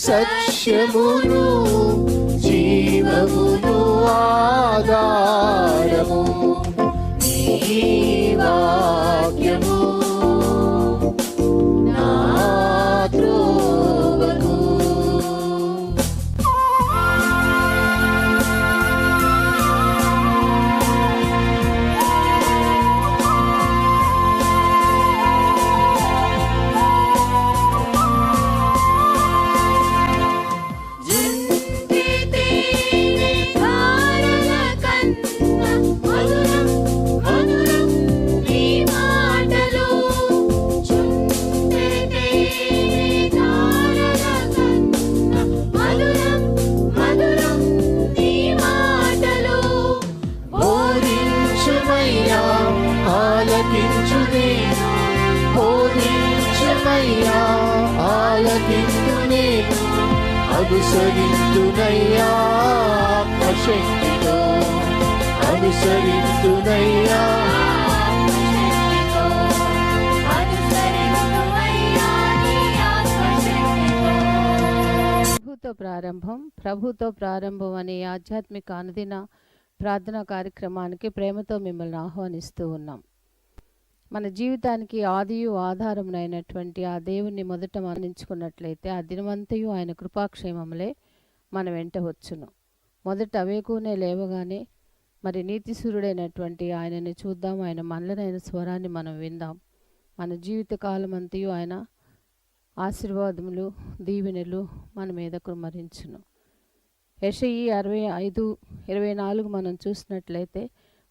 సత్యమును జీవమును ఆధారము నీ వాక్యము నా త్రోవకు. అనుసరింతునయ్యా ఆత్మశక్తితో, అనుసరింతునయ్యా ప్రభుతో ప్రారంభం అనే ఆధ్యాత్మిక అనుదిన ప్రార్థనా కార్యక్రమానికి ప్రేమతో మిమ్మల్ని ఆహ్వానిస్తూ ఉన్నాం. మన జీవితానికి ఆదియు ఆధారమునైనటువంటి ఆ దేవుణ్ణి మొదట మరణించుకున్నట్లయితే ఆ దినమంతయు ఆయన కృపాక్షేమములే మన వెంట వచ్చును. మొదట అవేకునే లేవగానే మరి నీతిసూరుడైనటువంటి ఆయనని చూద్దాం, ఆయన మనలనైన స్వరాన్ని మనం విందాం. మన జీవిత కాలం అంతయు ఆయన ఆశీర్వాదములు దీవెనలు మన మీద కుమ్మరించును. యెషయి 65:24 మనం చూసినట్లయితే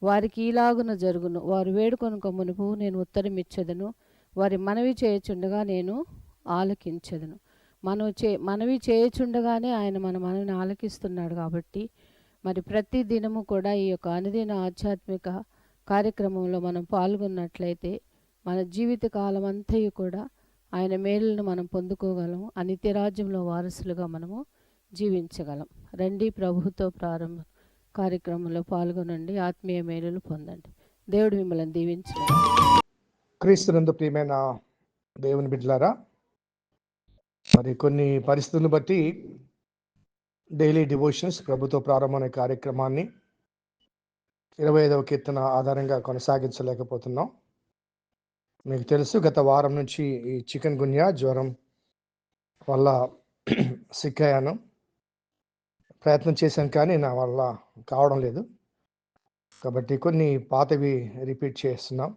వారికి ఈలాగున జరుగును, వారు వేడుకొనుక మునుపు నేను ఉత్తరం ఇచ్చేదను, వారి మనవి చేయుచుండగా నేను ఆలకించెదను. మనవి చేయుచుండగానే ఆయన మన మనవిని ఆలకిస్తున్నాడు. కాబట్టి మరి ప్రతి దినము కూడా ఈ యొక్క అనుదిన ఆధ్యాత్మిక కార్యక్రమంలో మనం పాల్గొన్నట్లయితే మన జీవిత కాలం అంతయు కూడా ఆయన మేలులను మనం పొందుకోగలం, ఆ నిత్యరాజ్యంలో వారసులుగా మనము జీవించగలం. రండి, ప్రభుతో ప్రారంభం కార్యక్రమంలో పాల్గొనండి, ఆత్మీయ మేలులు పొందండి. దేవుడు మిమ్మల్ని దీవించండి. క్రీస్తునందు ప్రియమైన దేవుని బిడ్డలారా, మరి కొన్ని పరిస్థితులను బట్టి డైలీ డివోషన్స్ ప్రభుతో ప్రారంభం అనే కార్యక్రమాన్ని 25వ కీర్తన ఆధారంగా కొనసాగించలేకపోతున్నాం. మీకు తెలుసు, గత వారం నుంచి ఈ చికెన్ గున్యా జ్వరం వల్ల సిక్ అయ్యాను. ప్రయత్నం చేశాను కానీ నా వల్ల కావడం లేదు. కాబట్టి కొన్ని పాతవి రిపీట్ చేస్తున్నాం.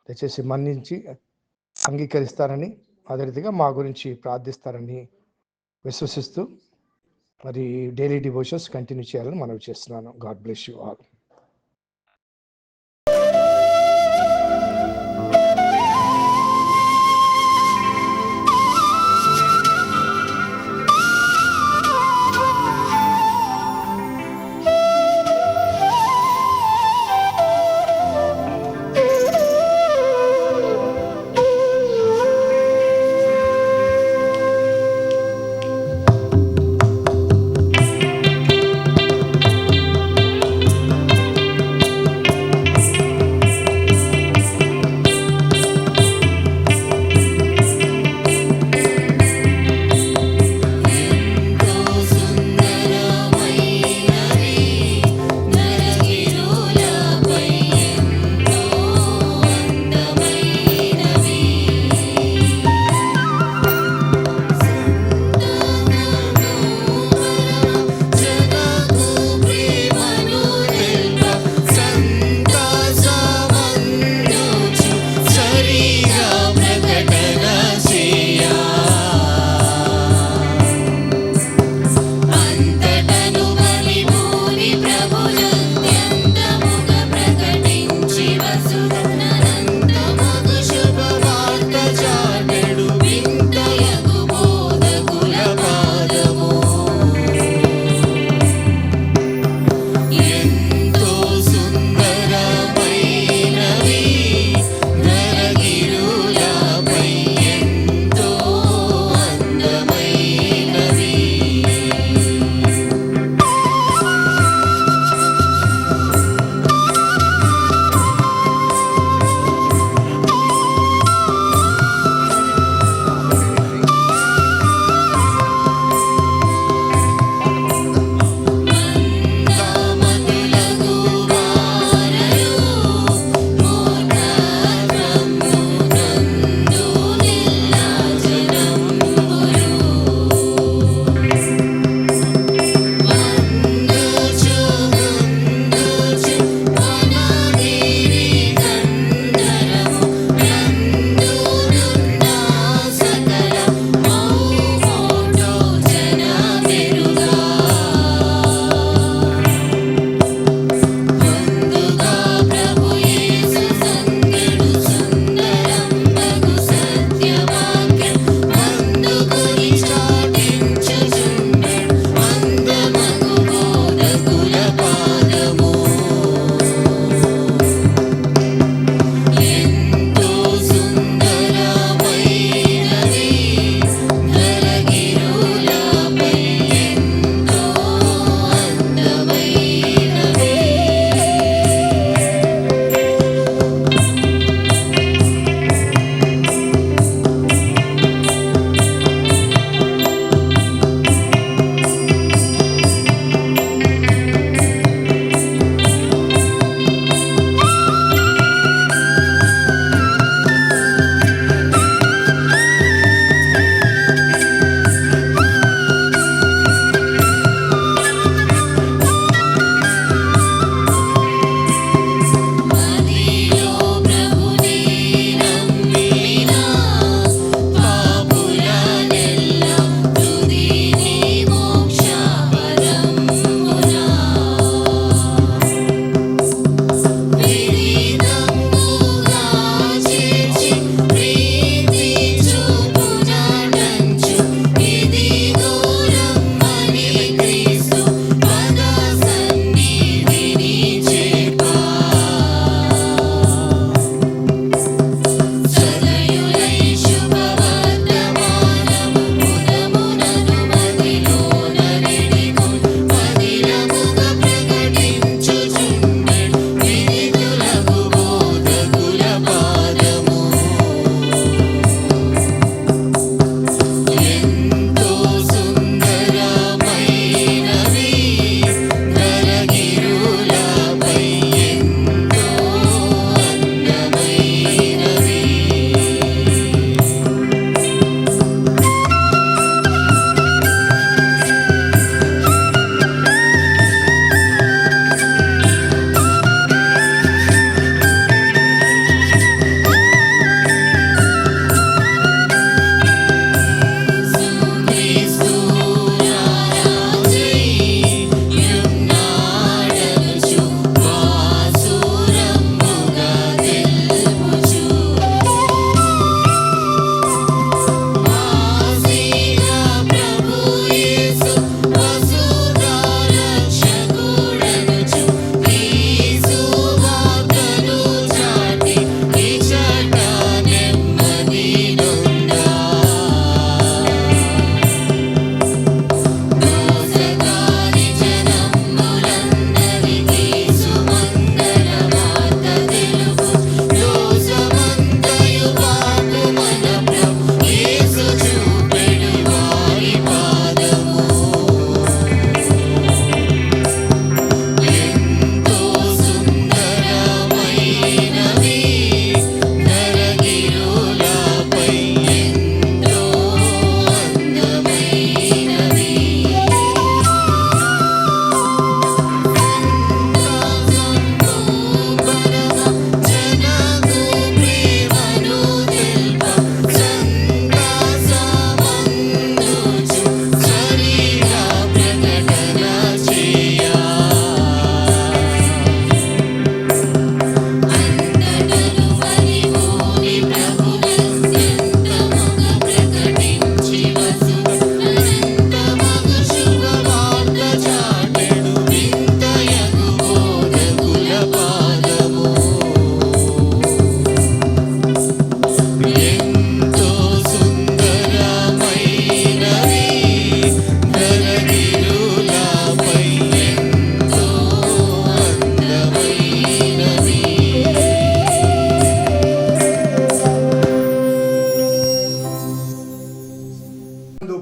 దయచేసి మన్నించి అంగీకరిస్తారని, అదే రీతిగా మా గురించి ప్రార్థిస్తారని విశ్వసిస్తూ మరి డైలీ డివోషన్స్ కంటిన్యూ చేయాలని మనవి చేస్తున్నాను. God bless you all.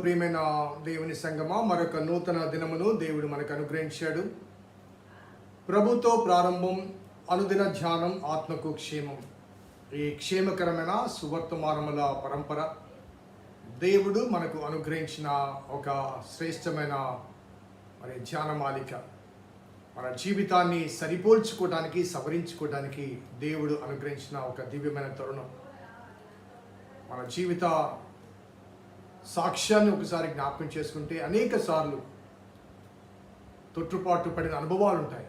ప్రియమైన దేవుని సంగమా, మరొక నూతన దినమును దేవుడు మనకు అనుగ్రహించాడు. ప్రభుతో ప్రారంభం, అనుదిన ధ్యానం, ఆత్మకు క్షేమం. ఈ క్షేమకరమైన సువర్తమానముల పరంపర దేవుడు మనకు అనుగ్రహించిన ఒక శ్రేష్టమైన ధ్యానమాలిక. మన జీవితాన్ని సరిపోల్చుకోవడానికి, సవరించుకోవడానికి దేవుడు అనుగ్రహించిన ఒక దివ్యమైన తరుణం. మన జీవిత సాక్ష్యాన్ని ఒకసారి జ్ఞాపకం చేసుకుంటే అనేక సార్లు తొట్టుపాటు పడిన అనుభవాలు ఉంటాయి.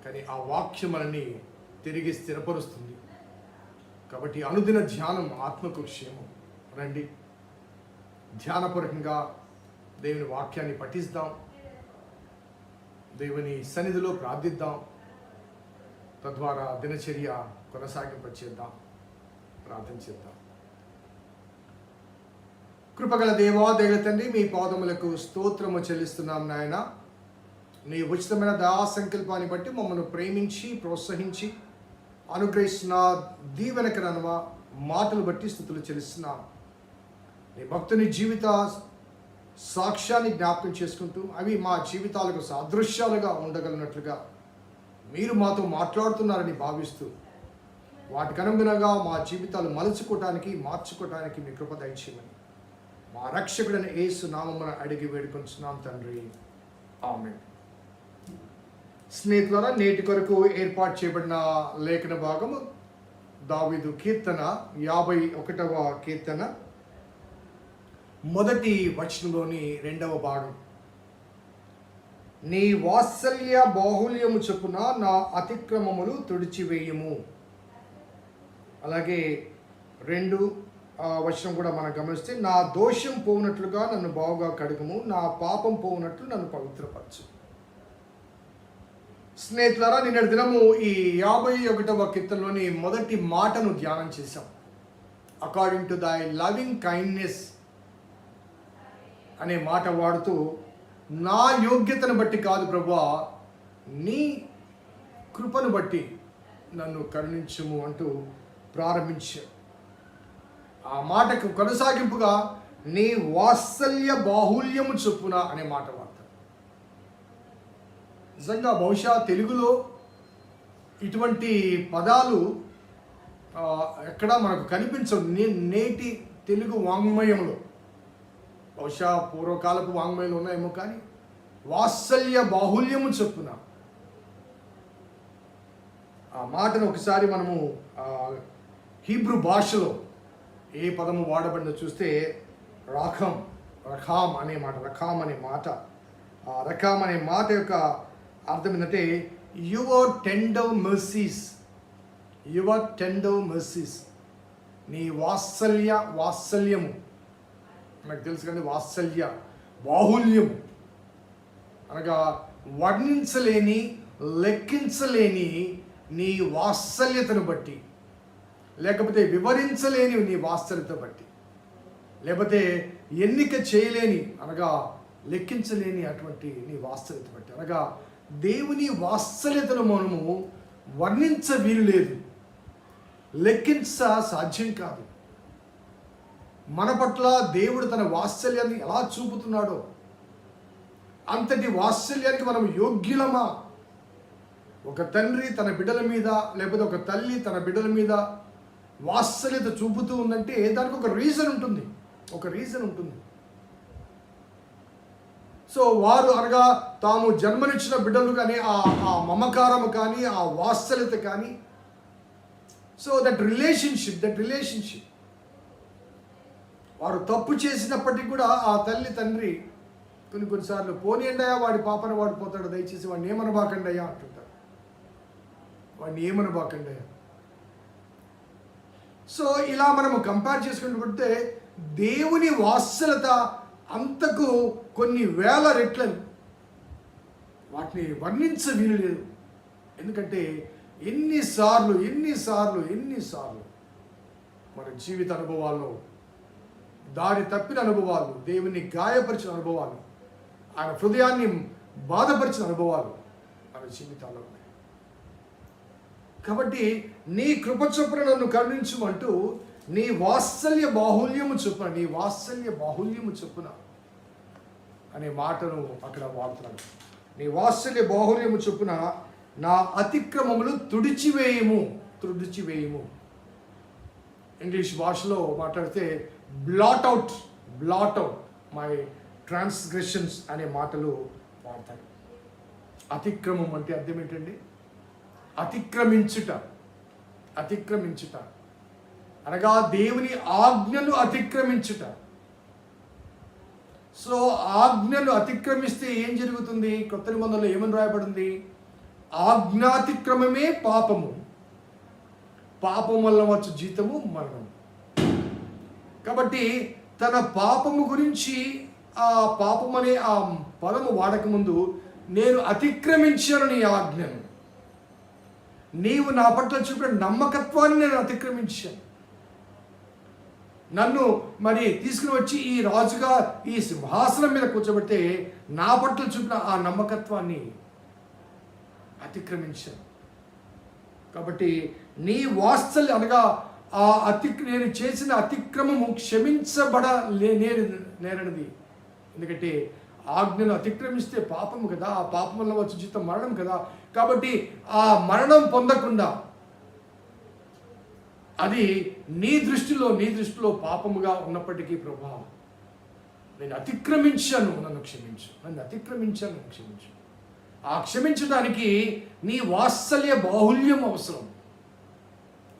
కానీ ఆ వాక్యం మనల్ని తిరిగి స్థిరపరుస్తుంది. కాబట్టి అనుదిన ధ్యానం, ఆత్మకు క్షేమం. రండి, ధ్యానపూర్వకంగా దేవుని వాక్యాన్ని పఠిస్తాం, దేవుని సన్నిధిలో ప్రార్థిద్దాం, తద్వారా దినచర్య కొనసాగింపచేద్దాం. ప్రార్థన చేద్దాం. కృపగల దేవా, దైవ తండ్రి, మీ పాదములకు స్తోత్రము చెల్లిస్తున్నాం నాయన. నీ ఉచితమైన దయా సంకల్పాన్ని బట్టి మమ్మల్ని ప్రేమించి ప్రోత్సహించి అనుగ్రహిస్తున్న దీవెనకరనవ మాటలు బట్టి స్తుతులు చెల్లిస్తున్నాం. నీ భక్తుని జీవిత సాక్ష్యాన్ని జ్ఞాపకం చేసుకుంటూ అవి మా జీవితాలకు సాదృశ్యాలుగా ఉండగలిగినట్లుగా మీరు మాతో మాట్లాడుతున్నారని భావిస్తూ వాటికి అనుగుణంగా మా జీవితాలు మలుచుకోవటానికి, మార్చుకోవటానికి మీ కృప దయచేయమని మా రక్షకుడైన యేసు నామమున అడిగి వేడుకొంచున్నాం తండ్రి, ఆమేన్. స్నేహితులారా, నేటి కొరకు ఏర్పాటు చేయబడిన లేఖన భాగము దావీదు కీర్తన 51వ కీర్తన మొదటి వచనంలోని 2వ భాగం. నీ వాత్సల్య బాహుల్యము చొప్పున నా అతిక్రమములు తుడిచివేయము. అలాగే 2 వచనం కూడా మనం గమనిస్తే, నా దోషం పోవునట్లుగా నన్ను బాగుగా కడుగుము, నా పాపం పోవునట్లు నన్ను పవిత్రపరచు. స్నేహితులారా, నిన్నటి దినము ఈ 51వ కీర్తనలోని మొదటి మాటను ధ్యానం చేశాం. అకార్డింగ్ టు దై లవింగ్ కైండ్నెస్ అనే మాట వాడుతూ, నా యోగ్యతను బట్టి కాదు ప్రభువా, నీ కృపను బట్టి నన్ను కరుణించుము అంటూ ప్రారంభించాం. ఆ మాటకు కొనసాగింపుగా నీ వాత్సల్య బాహుల్యము చొప్పున అనే మాట వాడతాం. నిజంగా బహుశా తెలుగులో ఇటువంటి పదాలు ఎక్కడా మనకు కనిపించవు. నేటి తెలుగు వాంగ్మయంలో, బహుశా పూర్వకాలపు వాంగ్మయంలో ఉన్నాయేమో, కానీ వాత్సల్య బాహుల్యము చొప్పున ఆ మాటను ఒకసారి మనము హీబ్రూ భాషలో ఏ పదము వాడబడిందో చూస్తే రఖామ్ అనే మాట. రఖామ్ అనే మాట, ఆ రఖామ్ అనే మాట యొక్క అర్థం ఏంటంటే your tender mercies. Your tender mercies, నీ వాత్సల్యము. మనకు తెలుసు కానీ వాత్సల్య బాహుల్యము అనగా వర్ణించలేని, లెక్కించలేని నీ వాత్సల్యతను బట్టి, లేకపోతే వివరించలేని నీ వాత్సల్యత బట్టి, లేకపోతే ఎన్నిక చేయలేని అనగా లెక్కించలేని అటువంటి నీ వాత్సల్యత బట్టి, అనగా దేవుని వాత్సల్యతను మనము వర్ణించ వీలు లేదు, లెక్కించ సాధ్యం కాదు. మన పట్ల దేవుడు తన వాత్సల్యాన్ని ఎలా చూపుతున్నాడో అంతటి వాత్సల్యానికి మనం యోగ్యులమా? ఒక తండ్రి తన బిడ్డల మీద, లేకపోతే ఒక తల్లి తన బిడ్డల మీద వాత్సల్యత చూపుతూ ఉందంటే దానికి ఒక రీజన్ ఉంటుంది, ఒక రీజన్ ఉంటుంది. సో వారు అనగా తాము జన్మనిచ్చిన బిడ్డలు కానీ ఆ మమకారము కానీ, ఆ వాత్సల్యత కానీ, సో దట్ రిలేషన్షిప్ వారు తప్పు చేసినప్పటికీ కూడా ఆ తల్లి తండ్రి కొన్నిసార్లు పోనీయండియా, వాడి పాపన వాడు పోతాడు, దయచేసి వాడిని ఏమనబాకండి అయ్యా అంటుంటారు. వాడిని ఏమనబాకండి అయ్యా. సో ఇలా మనము కంపేర్ చేసుకుంటే దేవుని వాత్సల్యత అంతకు కొన్ని వేల రెట్లని, వాటిని వర్ణించ వీలు లేదు. ఎందుకంటే ఎన్నిసార్లు మన జీవిత అనుభవాల్లో దారి తప్పిన అనుభవాలు, దేవుని గాయపరిచిన అనుభవాలు, ఆయన హృదయాన్ని బాధపరిచిన అనుభవాలు మన జీవితాల్లో ఉన్నాయి. కాబట్టి నీ కృప చొప్పున నన్ను కరుణించమంటూ నీ వాత్సల్య బాహుల్యము చొప్పున, నీ వాత్సల్య బాహుల్యము చొప్పున అనే మాటను అక్కడ వాడుతున్నాడు. నీ వాత్సల్య బాహుల్యము చొప్పున నా అతిక్రమములు తుడిచివేయము. ఇంగ్లీష్ భాషలో మాట్లాడితే బ్లాట్ అవుట్ మై ట్రాన్స్గ్రెషన్స్ అనే మాటలు వాడతారు. అతిక్రమం అంటే అర్థం ఏంటండి? అతిక్రమించుట అనగా దేవుని ఆజ్ఞను అతిక్రమించుట. సో ఆజ్ఞను అతిక్రమిస్తే ఏం జరుగుతుంది? కొత్త నిబంధనలో ఏమని రాయబడింది? ఆజ్ఞాతిక్రమమే పాపము, పాపం వల్ల వచ్చు జీతము మరణం. కాబట్టి తన పాపము గురించి ఆ పాపం అనే ఆ పదము వాడకముందు, నేను అతిక్రమించాను నీ ఆజ్ఞను, నీవు నా పట్ల చూపిన నమ్మకత్వాన్ని నేను అతిక్రమించాను, నన్ను మరి తీసుకుని వచ్చి ఈ రాజుగా ఈ సింహాసనం మీద కూర్చోబెడితే నా పట్ల చూపిన ఆ నమ్మకత్వాన్ని అతిక్రమించాను. కాబట్టి నీ వాత్సల్యం అనగా ఆ నేను చేసిన అతిక్రమము నేరనిది. ఎందుకంటే ఆజ్ఞను అతిక్రమిస్తే పాపము కదా, ఆ పాపం వల్ల వచ్చే జీతం మరణం కదా. కాబట్టి ఆ మరణం పొందకుండా అది నీ దృష్టిలో పాపముగా ఉన్నప్పటికీ ప్రభా నేను అతిక్రమించాను, నన్ను క్షమించు. ఆ క్షమించడానికి నీ వాత్సల్య బాహుల్యం అవసరం.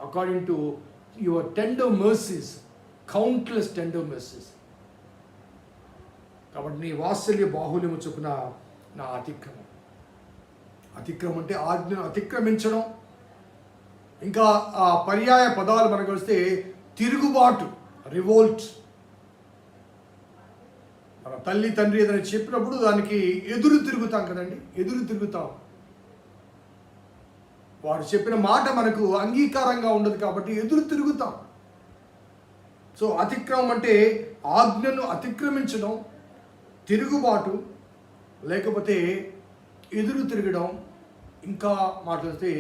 According to your tender mercies, countless tender mercies. కాబట్టి నీ వాత్సల్య బాహుల్యము చొప్పున నా అతిక్రమం అంటే ఆజ్ఞను అతిక్రమించడం. ఇంకా ఆ పర్యాయ పదాలు మనకు వస్తే తిరుగుబాటు, రివోల్ట్. మన తల్లి తండ్రి ఏదైనా చెప్పినప్పుడు దానికి ఎదురు తిరుగుతాం కదండి, వారు చెప్పిన మాట మనకు అంగీకారంగా ఉండదు కాబట్టి ఎదురు తిరుగుతాం. సో అతిక్రమం అంటే ఆజ్ఞను అతిక్రమించడం, తిరుగుబాటు, లేకపోతే ఎదురు తిరగడం. ఇంకా మాట్లాడితే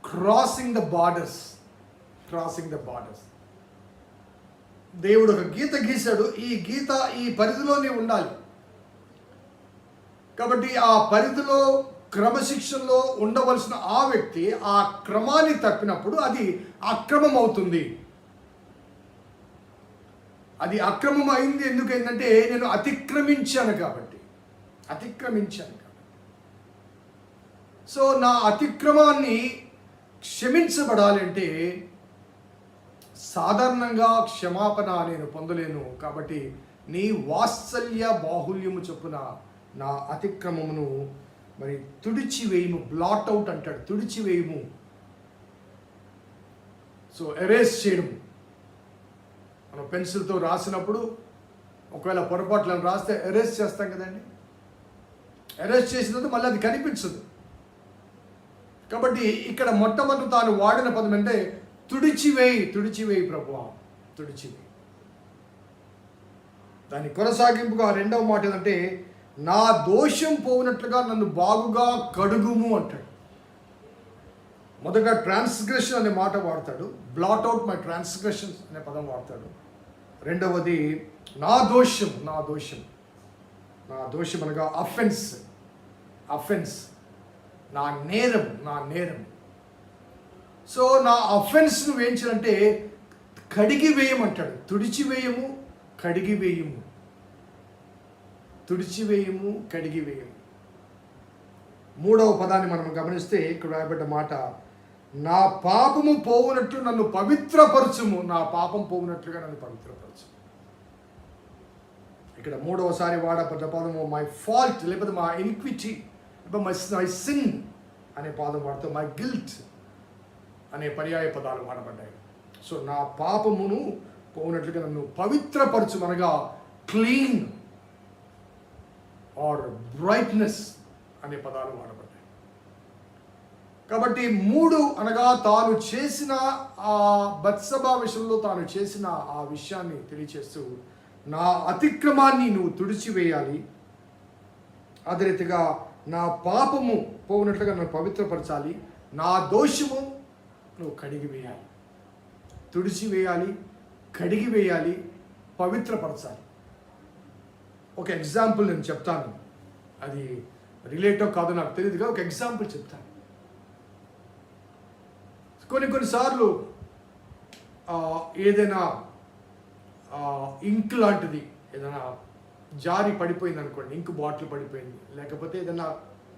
క్రాసింగ్ ద బార్డర్స్. దేవుడు ఒక గీత గీశాడు, ఈ గీత ఈ పరిధిలోనే ఉండాలి. కాబట్టి ఆ పరిధిలో క్రమశిక్షణలో ఉండవలసిన ఆ వ్యక్తి ఆ క్రమాన్ని తప్పినప్పుడు అది అక్రమం అవుతుంది. అది అక్రమం అయింది ఎందుకంటే నేను అతిక్రమించాను కాబట్టి. సో నా అతిక్రమాన్ని క్షమించబడాలి అంటే సాధారణంగా క్షమాపణ నేను పొందలేను. కాబట్టి నీ వాత్సల్య బాహుల్యము చొప్పున నా అతిక్రమమును మరి తుడిచివేయము. బ్లాట్ అవుట్ అంటాడు, తుడిచివేయము. సో ఎరేస్ చేయడం. మనం పెన్సిల్తో రాసినప్పుడు ఒకవేళ పొరపాట్లను రాస్తే ఎరేస్ చేస్తాం కదండి. ఎరేస్ చేసినది మళ్ళీ అది కనిపించదు. కాబట్టి ఇక్కడ మొట్టమొదటి తాను వాడిన పదం అంటే తుడిచివేయి ప్రభువా, తుడిచివేయి. దాని కొనసాగింపుగా రెండవ మాట ఏంటంటే నా దోషం పోవునట్లుగా నన్ను బాగుగా కడుగుము అంటాడు. మొదట ట్రాన్స్గ్రెషన్ అనే మాట వాడతాడు, బ్లాట్ అవుట్ మై ట్రాన్స్గ్రెషన్స్ అనే పదం వాడతాడు. రెండవది నా దోషం అనగా అఫెన్స్, నా నేరం. సో నా అఫెన్స్ నువ్వు ఏం చేయాలంటే కడిగి వేయమంటాడు. తుడిచివేయము, కడిగి వేయము. మూడవ పదాన్ని మనం గమనిస్తే ఇక్కడ రాయబడ్డ మాట నా పాపము పోవునట్లు నన్ను పవిత్రపరచుము. నా పాపం పోవునట్లుగా నన్ను పవిత్రపరచు. ఇక్కడ మూడవసారి వాడబడ్డ పదము మై ఫాల్ట్, లేకపోతే మా ఇన్క్విటీ, మై సిన్ అనే పదం వాడుతూ మై గిల్ట్ అనే పర్యాయ పదాలు వాడబడ్డాయి. సో నా పాపమును పోవునట్లుగా నన్ను పవిత్రపరచు అనగా క్లీన్ ఆర్ బ్రైట్నెస్ అనే పదాలు వాడబడ్డాయి. కాబట్టి మూడు అనగా తాను చేసిన ఆ బత్సబా విషయంలో తాను చేసిన ఆ విషయాన్ని తెలియచేస్తూ నా అతిక్రమాన్ని నువ్వు తుడిచివేయాలి, అదే రీతిగా నా పాపము పోవునట్లుగా నన్ను పవిత్రపరచాలి, నా దోషము నువ్వు కడిగి వేయాలి, తుడిచివేయాలి, కడిగి వేయాలి, పవిత్రపరచాలి. ఒక ఎగ్జాంపుల్ నేను చెప్తాను, అది రిలేటివ్ కాదో నాకు తెలియదుగా, ఒక ఎగ్జాంపుల్ చెప్తాను. కొన్నిసార్లు ఏదైనా ఇంక్ లాంటిది ఏదైనా జారి పడిపోయింది అనుకోండి, ఇంక్ బాటిల్ పడిపోయింది, లేకపోతే ఏదైనా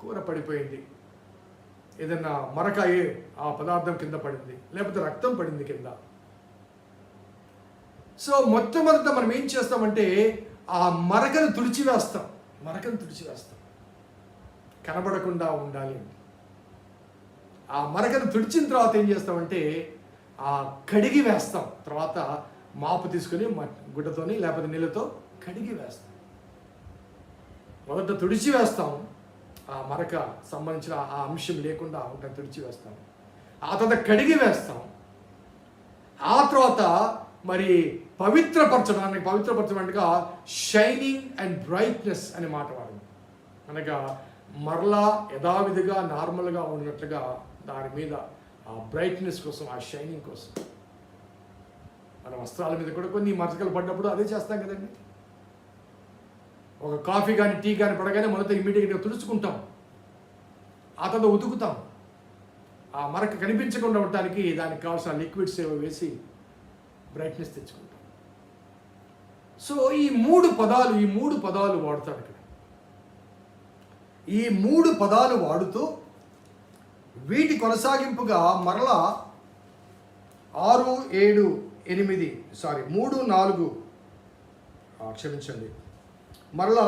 కూర పడిపోయింది, ఏదైనా మరక ఆ పదార్థం కింద పడింది, లేకపోతే రక్తం పడింది కింద. సో మొట్టమొదట మనం ఏం చేస్తామంటే ఆ మరకను తుడిచివేస్తాం, కనబడకుండా ఉండాలి. ఆ మరకను తుడిచిన తర్వాత ఏం చేస్తామంటే ఆ కడిగి వేస్తాం. తర్వాత మాపు తీసుకొని గుడ్డతోని లేకపోతే నీళ్ళతో కడిగి వేస్తాం. మొదట తుడిచి వేస్తాం, ఆ మరక సంబంధించిన ఆ అంశం లేకుండా ఉంటా తుడిచి వేస్తాం. ఆ తర్వాత కడిగి వేస్తాం. ఆ తర్వాత మరి పవిత్రపరచడానికి షైనింగ్ అండ్ బ్రైట్నెస్ అనే మాట వాడు. అనగా మరలా యథావిధిగా నార్మల్గా ఉన్నట్లుగా దాని మీద ఆ బ్రైట్నెస్ కోసం, ఆ షైనింగ్ కోసం. మన వస్త్రాల మీద కూడా కొన్ని మరకలు పడ్డప్పుడు అదే చేస్తాం కదండి. ఒక కాఫీ కానీ టీ కానీ పడగానే మొదట ఇమ్మీడియట్గా తుడుచుకుంటాం, ఆ తర్వాత ఉతుకుతాం. ఆ మరక కనిపించకుండా ఉండటానికి దానికి కావాల్సిన లిక్విడ్స్ ఏవో వేసి బ్రైట్నెస్ తెచ్చుకుంటాం. సో ఈ మూడు పదాలు వాడతాడు ఇక్కడ. ఈ మూడు పదాలు వాడుతూ వీటి కొనసాగింపుగా మరలా 6, 7, 8 3, 4 క్షమించండి, మరలా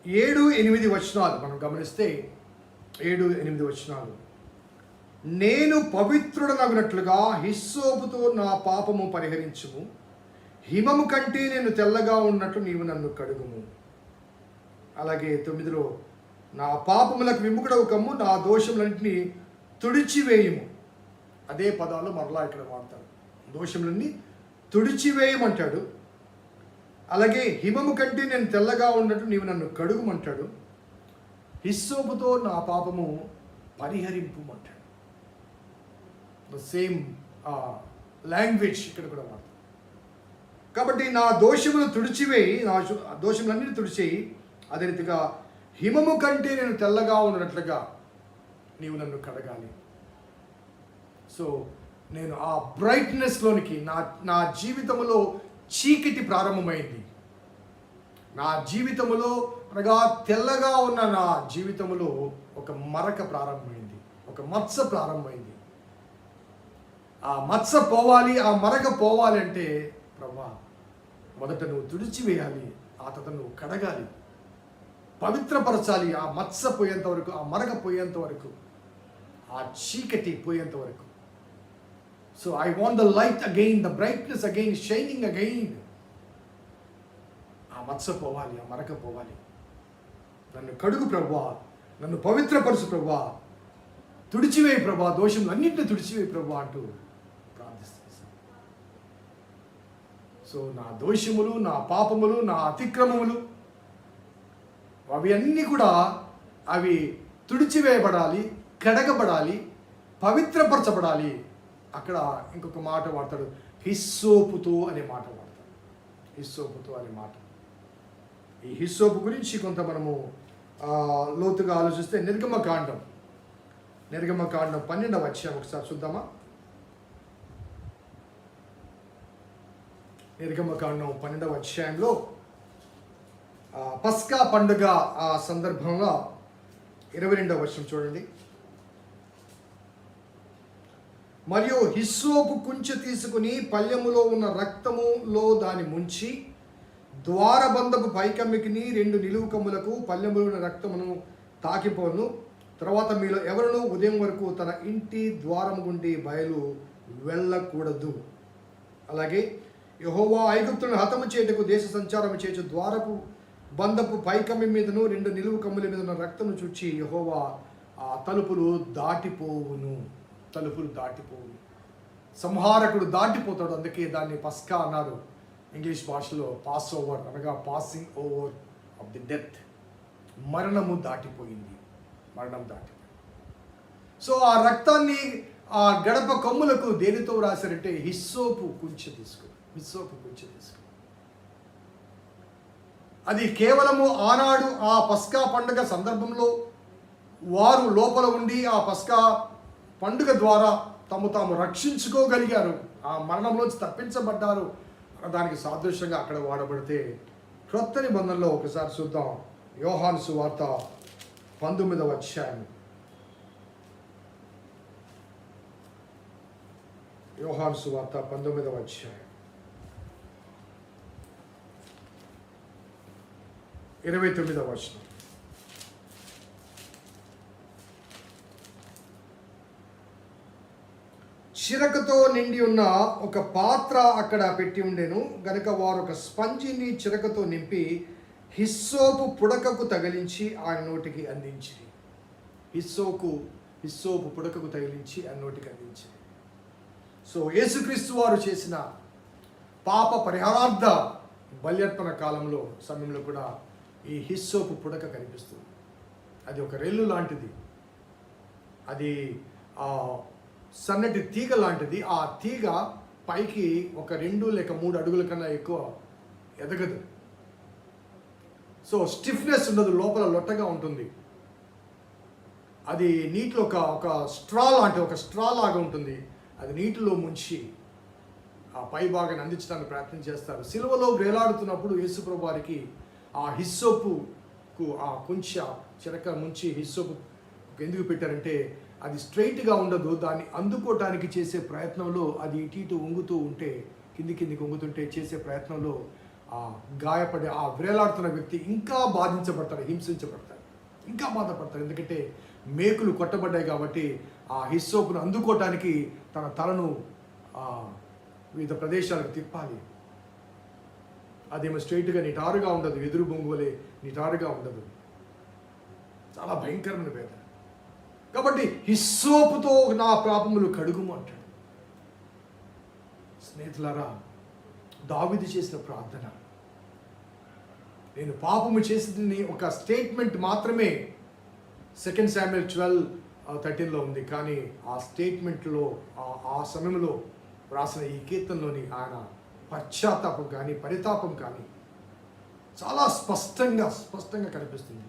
7, 8 వచనాలు మనం గమనిస్తే 7, 8 వచనాలు. నేను పవిత్రుడనగునట్లుగా హిస్సోపుతో నా పాపము పరిహరించుము, హిమము కంటే నేను తెల్లగా ఉన్నట్లు నీవు నన్ను కడుగుము. అలాగే 9లో నా పాపములకు విముఖుడవు కమ్ము, నా దోషములన్నింటినీ తుడిచివేయము. అదే పదాలు మరలా ఇక్కడ వాడతాడు. దోషములన్నీ తుడిచివేయమంటాడు. అలాగే హిమము కంటే నేను తెల్లగా ఉన్నట్టు నీవు నన్ను కడుగుమంటాడు. హిస్సోపుతో నా పాపము పరిహరింపుమంటాడు. ద సేమ్ లాంగ్వేజ్ ఇక్కడ కూడా వాడతాడు. కాబట్టి నా దోషములు తుడిచివేయి, నా దోషములన్నిటిని తుడిచేయి. అదే రీతిగా హిమము కంటే నేను తెల్లగా ఉన్నట్లుగా నీవు నన్ను కడగాలి. సో నేను ఆ బ్రైట్నెస్లోనికి నా జీవితంలో చీకటి ప్రారంభమైంది. నా జీవితంలో అనగా తెల్లగా ఉన్న నా జీవితంలో ఒక మరక ప్రారంభమైంది, ఒక మచ్చ ప్రారంభమైంది. ఆ మచ్చ పోవాలి, ఆ మరక పోవాలి అంటే ప్రభువా మొదట నువ్వు తుడిచివేయాలి, ఆ తర్వాత నువ్వు కడగాలి, పవిత్రపరచాలి. ఆ మచ్చ పోయేంత వరకు, ఆ మరక పోయేంత వరకు, ఆ చీకటి పోయేంత వరకు. So I want the light again, the brightness again, shining again. ఆ మచ్చ పోవాలి, ఆ మరక పోవాలి. నన్ను కడుగు ప్రభువా, నన్ను పవిత్రపరచు ప్రభువా, తుడిచివేయి ప్రభువా, దోషములు అన్నింటినీ తుడిచివేయి ప్రభువా అంటూ ప్రార్థిస్తాను. సో నా దోషములు, నా పాపములు, నా అతిక్రమములు అవి అన్నీ కూడా అవి తుడిచివేయబడాలి, కడగబడాలి, పవిత్రపరచబడాలి. అక్కడ ఇంకొక మాట వాడతాడు, హిస్సోపుతో అనే మాట వాడతాడు. హిస్సోపుతో అనే మాట. ఈ హిస్సోపు గురించి కొంత మనము లోతుగా ఆలోచిస్తే నిర్గమకాండం 12వ అధ్యాయం ఒకసారి చూద్దామా. నిర్గమకాండం 12వ అధ్యాయంలో పస్కా పండుగ ఆ సందర్భంగా 22వ వచనం చూడండి. మరియు హిస్సోపు కుంచె తీసుకుని పళ్ళెములో ఉన్న రక్తములో దాన్ని ముంచి ద్వారబంధపు పైకమ్మికిని 2 నిలువు కమ్ములకు పళ్ళెములో ఉన్న రక్తమును తాకిపోను. తర్వాత మీలో ఎవరునూ ఉదయం వరకు తన ఇంటి ద్వారం గుండి బయలు వెళ్ళకూడదు. అలాగే యెహోవా ఐగుప్తులను హతము చేయుటకు దేశ సంచారం చేయొచ్చు ద్వారపు బంధపు పైకమ్మి మీదను 2 నిలువు కమ్ముల మీద ఉన్న రక్తము చూచి యెహోవా ఆ తలుపులు దాటిపోవును. సంహారకుడు దాటిపోతాడు. అందుకే దాన్ని పస్కా అన్నారు. ఇంగ్లీష్ భాషలో పాస్ ఓవర్ అనగా passing over of the death. మరణం దాటిపోయింది. సో ఆ రక్తాన్ని ఆ గడప కొమ్ములకు దేనితో రాశారంటే హిస్సోపు కుంచె తీసుకుని. అది కేవలము ఆనాడు ఆ పస్కా పండుగ సందర్భంలో వారు లోపల ఉండి ఆ పస్కా పండుగ ద్వారా తాము రక్షించుకోగలిగారు, ఆ మరణంలోంచి తప్పించబడ్డారు దానికి సాదృశ్యంగా అక్కడ వాడబడితే, క్రొత్త నిబంధనలో ఒకసారి చూద్దాం. యోహాను సువార్త 19వ అధ్యాయం. యోహాను సువార్త 19వ అధ్యాయం 29వ వచనం. చిరకతో నిండి ఉన్న ఒక పాత్ర అక్కడ పెట్టి ఉండెను గనుక వారు ఒక స్పంజిని చిరకతో నింపి హిస్సోపు పుడకకు తగిలించి ఆయన నోటికి అందించిరి. హిస్సోపు పుడకకు తగిలించి ఆయన నోటికి అందించిరి. సో యేసుక్రీస్తు వారు చేసిన పాప పరిహారార్థ బల్యర్పణ సమయంలో కూడా ఈ హిస్సోపు పుడక కనిపిస్తుంది. అది ఒక రెల్లు లాంటిది, అది సన్నటి తీగ లాంటిది. ఆ తీగ పైకి ఒక 2 లేక 3 అడుగుల కన్నా ఎక్కువ ఎదగదు. సో స్టిఫ్నెస్ ఉండదు, లోపల లొట్టగా ఉంటుంది. అది నీటిలో ఒక స్ట్రా లాగా ఉంటుంది. అది నీటిలో ముంచి ఆ పై భాగాన్ని అందించడానికి ప్రయత్నం చేస్తారు. సిలువలో వేలాడుతున్నప్పుడు యేసుప్రభు వారికి ఆ హిస్సోపుకు ఆ కొంచెం చిరక ముంచి హిస్సోపు ఎందుకు పెట్టారంటే అది స్ట్రైట్గా ఉండదు. దాన్ని అందుకోవటానికి చేసే ప్రయత్నంలో అది ఇటు వంగుతూ ఉంటే, కిందికి వంగుతుంటే చేసే ప్రయత్నంలో ఆ గాయపడే ఆ వేలాడుతున్న వ్యక్తి ఇంకా బాధించబడతాడు, హింసించబడతాడు, ఇంకా బాధపడతాడు. ఎందుకంటే మేకులు కొట్టబడ్డాయి కాబట్టి ఆ హిస్సోపును అందుకోవటానికి తన తలను వివిధ ప్రదేశాలకు తిప్పాలి. అదేమో స్ట్రైట్గా నిటారుగా ఉండదు, ఎదురు బొంగులే నిటారుగా ఉండదు. చాలా భయంకరమైన వేదన. కాబట్టి హిస్సోపుతో నా పాపములు కడుగుము అంటాడు. స్నేహితులారా, దావీదు చేసిన ప్రార్థన, నేను పాపము చేసింది ఒక స్టేట్మెంట్ మాత్రమే 2 శామ్యూయల్ 12:13 ఉంది. కానీ ఆ స్టేట్మెంట్లో ఆ సమయంలో రాసిన ఈ కీర్తనలోని ఆయన పశ్చాత్తాపం కానీ పరితాపం కానీ చాలా స్పష్టంగా కనిపిస్తుంది.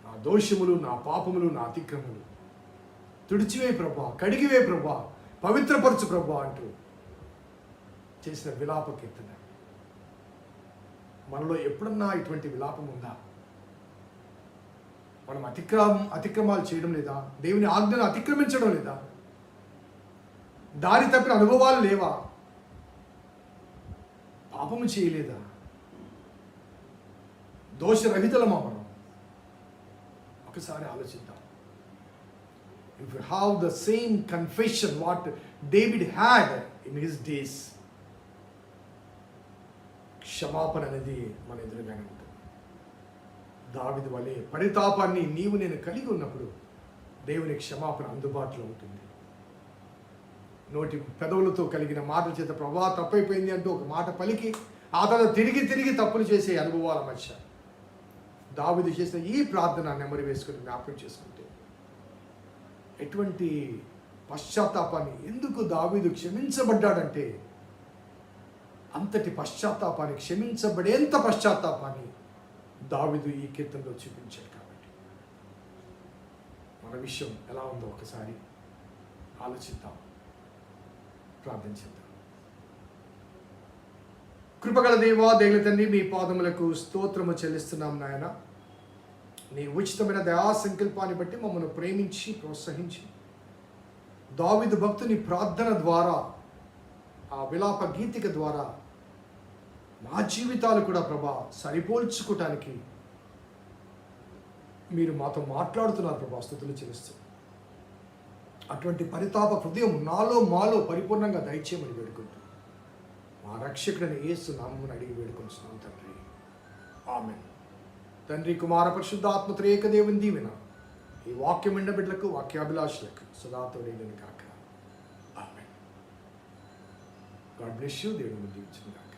నా దోషములు, నా పాపములు, నా అతిక్రమములు తుడిచివే ప్రభా, కడిగివే ప్రభా, పవిత్రపరచు ప్రభా అంటూ చేసిన విలాప కీర్తన. మనలో ఎప్పుడన్నా ఇటువంటి విలాపం ఉందా? మనం అతిక్రమాలు చేయడం లేదా? దేవుని ఆజ్ఞను అతిక్రమించడం లేదా? దారి తప్పిన అనుభవాలు లేవా? పాపము చేయలేదా? దోషరహితులమా మనం? ఒకసారి ఆలోచిద్దాం. If you have the same confession what David had in his days, క్షమాపణ అనేది మన ఎదురుగానే ఉంటుంది. దావీదు వలె పరితాపాన్ని నీవు నేను కలిగి ఉన్నప్పుడు దేవుని క్షమాపణ అందుబాటులో ఉంటుంది. నోటి పెదవులతో కలిగిన మాటల చేత ప్రభా తప్పైపోయింది అంటూ ఒక మాట పలికి ఆ తర్వాత తిరిగి తప్పులు చేసే అనుభవాల మధ్య దావీదు చేసిన ఈ ప్రార్థన నెమరు వేసుకుని జ్ఞాపకం చేసుకుంటే ఎటువంటి పశ్చాత్తాపాన్ని, ఎందుకు దావీదు క్షమించబడ్డాడంటే అంతటి పశ్చాత్తాపాన్ని, క్షమించబడేంత పశ్చాత్తాపాన్ని దావీదు ఈ కీర్తనలో చూపించాడు. కాబట్టి మన విషయం ఎలా ఉందో ఒకసారి ఆలోచిద్దాం, ప్రార్థించేద్దాం. కృపగల దేవా, దయగల తండ్రి, మీ పాదములకు స్తోత్రము చెల్లిస్తున్నాం నాయన. నీ ఉచితమైన దయా సంకల్పాన్ని బట్టి మమ్మల్ని ప్రేమించి ప్రోత్సహించి దావీదు భక్తుని ప్రార్థన ద్వారా, ఆ విలాప గీతిక ద్వారా మా జీవితాలు కూడా ప్రభా సరిపోల్చుకోవటానికి మీరు మాతో మాట్లాడుతున్నారు ప్రభా. స్తుతులు చెల్లిస్తూ అటువంటి పరితాప హృదయం నాలో మాలో పరిపూర్ణంగా దయచేయమని వేడుకుంటూ మా రక్షకుడైన యేసు నామమున అడిగి వేడుకొంచున్నాం తండ్రి. ఆమేన్. తండ్రి, కుమార పరిశుద్ధాత్మ త్రియేక దేవుని దీవెన ఈ వాక్యం విన్న బిడ్డలకు, వాక్యాభిలాషులకు సదా తోడేయును గాక. ఆమేన్. God bless you. దేవుని దీవించును గాక.